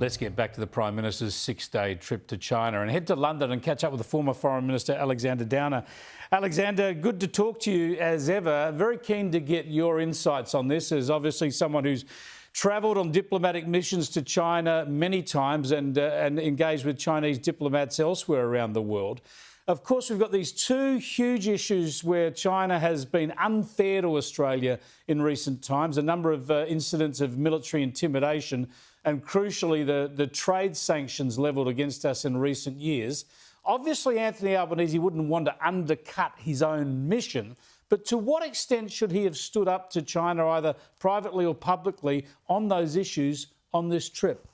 Let's get back to the Prime Minister's 6-day trip to China and head to London and catch up with the former Foreign Minister Alexander Downer. Alexander, good to talk to you as ever. Very keen to get your insights on this, as obviously someone who's travelled on diplomatic missions to China many times and engaged with Chinese diplomats elsewhere around the world. Of course, we've got these two huge issues where China has been unfair to Australia in recent times, a number of incidents of military intimidation and, crucially, the trade sanctions levelled against us in recent years. Obviously, Anthony Albanese wouldn't want to undercut his own mission, but to what extent should he have stood up to China, either privately or publicly, on those issues on this trip?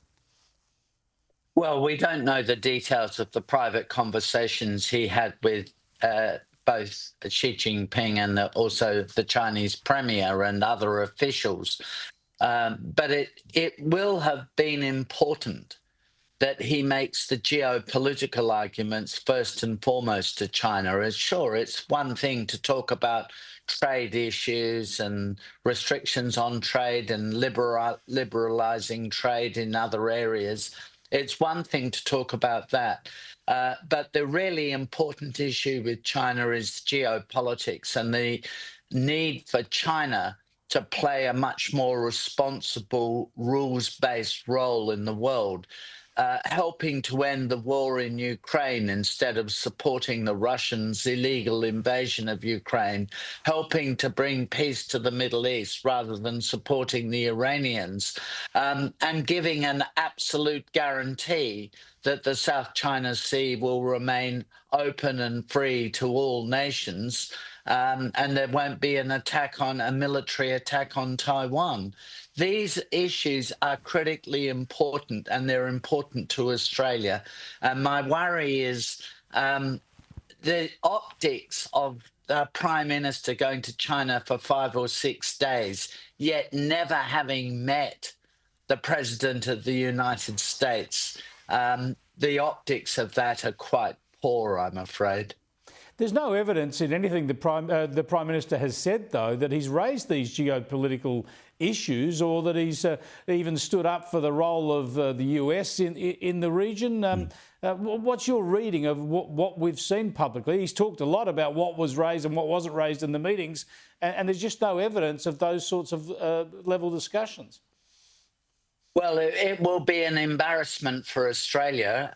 Well, we don't know the details of the private conversations he had with both Xi Jinping and also the Chinese Premier and other officials. But it will have been important that he makes the geopolitical arguments first and foremost to China. Sure, it's one thing to talk about trade issues and restrictions on trade and liberalising trade in other areas. It's one thing to talk about that. But the really important issue with China is geopolitics and the need for China to play a much more responsible, rules-based role in the world, helping to end the war in Ukraine instead of supporting the Russians' illegal invasion of Ukraine, helping to bring peace to the Middle East rather than supporting the Iranians, and giving an absolute guarantee that the South China Sea will remain open and free to all nations, and there won't be a military attack on Taiwan. These issues are critically important, and they're important to Australia. And my worry is the optics of the Prime Minister going to China for 5 or 6 days, yet never having met the President of the United States. The optics of that are quite poor, I'm afraid. There's no evidence in anything the Prime Minister has said, though, that he's raised these geopolitical issues or that he's even stood up for the role of the US in the region. What's your reading of what we've seen publicly? He's talked a lot about what was raised and what wasn't raised in the meetings, and there's just no evidence of those sorts of level discussions. Well, it will be an embarrassment for Australia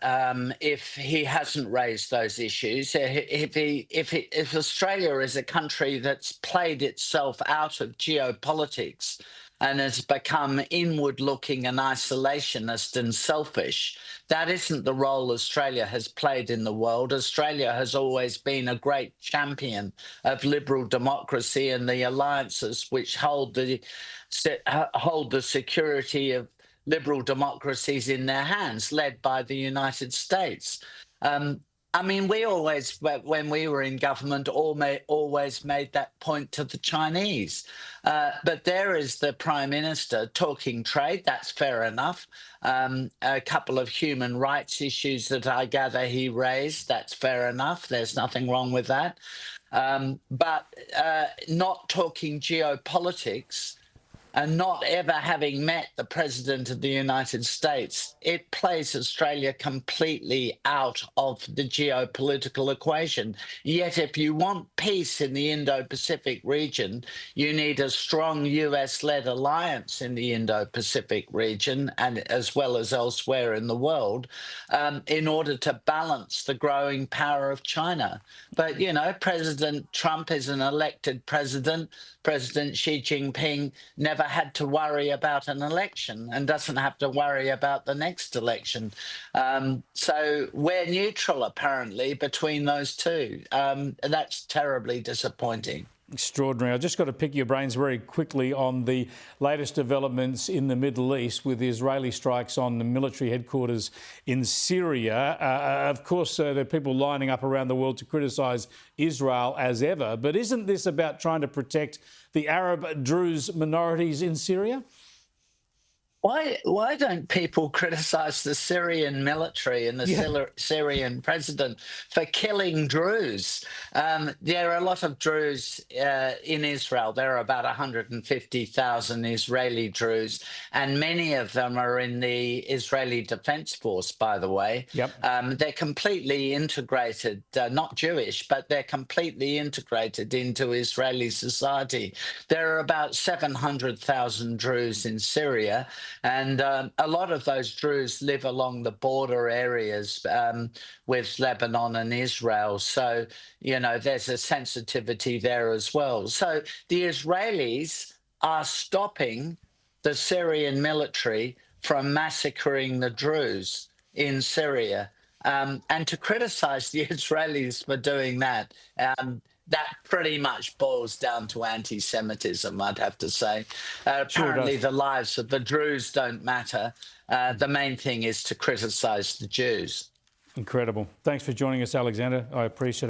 if he hasn't raised those issues. If Australia is a country that's played itself out of geopolitics and has become inward-looking and isolationist and selfish, that isn't the role Australia has played in the world. Australia has always been a great champion of liberal democracy and the alliances which hold the security of liberal democracies in their hands, led by the United States. I mean, we always, when we were in government, always made that point to the Chinese. But there is the Prime Minister talking trade. That's fair enough. A couple of human rights issues that I gather he raised. That's fair enough. There's nothing wrong with that. But not talking geopolitics and not ever having met the President of the United States, it plays Australia completely out of the geopolitical equation. Yet if you want peace in the Indo-Pacific region, you need a strong US-led alliance in the Indo-Pacific region, and as well as elsewhere in the world, in order to balance the growing power of China. But, you know, President Trump is an elected president. President Xi Jinping never had to worry about an election and doesn't have to worry about the next election. So we're neutral, apparently, between those two. That's terribly disappointing. Extraordinary. I've just got to pick your brains very quickly on the latest developments in the Middle East with the Israeli strikes on the military headquarters in Syria. Of course, there are people lining up around the world to criticise Israel as ever. But isn't this about trying to protect the Arab Druze minorities in Syria? Why don't people criticize the Syrian military and the Syrian president for killing Druze? There are a lot of Druze in Israel. There are about 150,000 Israeli Druze, and many of them are in the Israeli Defense Force, by the way. They're completely integrated, not Jewish, but they're completely integrated into Israeli society. There are about 700,000 Druze in Syria. And a lot of those Druze live along the border areas with Lebanon and Israel. So, you know, there's a sensitivity there as well. So the Israelis are stopping the Syrian military from massacring the Druze in Syria. And to criticize the Israelis for doing that, that pretty much boils down to anti-Semitism, I'd have to say. Apparently, the lives of the Druze don't matter. The main thing is to criticize the Jews. Incredible. Thanks for joining us, Alexander. I appreciate it.